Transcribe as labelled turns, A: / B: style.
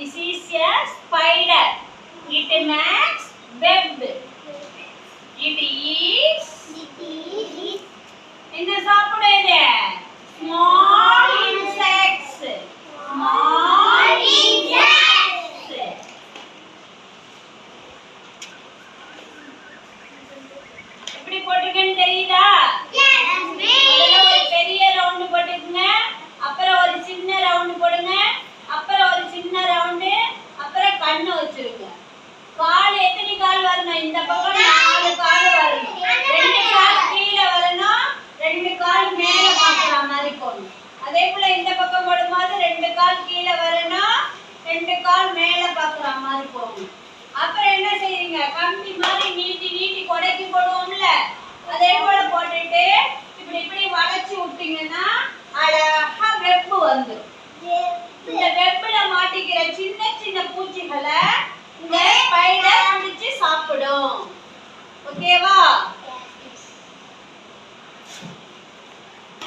A: This is a spider. It makes web. It is என்ன சாப்பிடுது? Small insects. Small insects. எப்படி போட்டுக்கன்னு தெரியுதா?
B: Yes,
A: முதல்ல ஒரு பெரிய ரவுண்ட் போட்டுக்கங்க, அப்புறம் ஒரு சின்ன ரவுண்ட் போடுங்க, அப்புறம் ஒரு சின்ன ரவுண்ட், அப்புறம் கண்ணு வச்சிருங்க. கால் எத்தனை கால் வரணும்? இந்த பக்கம் 4 கால் வரணும். 2 கால் கீழே வரணும், 2 கால் மேல பார்க்குற மாதிரி போடணும். அதே போல இந்த பக்கம் போடும்போது 2 கால் கீழே வரணும், 2 கால் மேல பார்க்குற மாதிரி போடணும். அப்புறம் என்ன செய்வீங்க? கம்பி மாதிரி நீட்டி நீட்டி கொடைக்கு போடுவோம்ல, அதே போல போட்டுட்டு இப்படி இப்படி வளைச்சு விட்டீங்கன்னா அழகா வெப்பு வந்துடும். இந்த வெப்புல மாட்டிக்கிற சின்ன சின்ன பூச்சிகளை இந்த ஸ்பைடர் பிடிச்சு சாப்பிடும். ஓகேவா?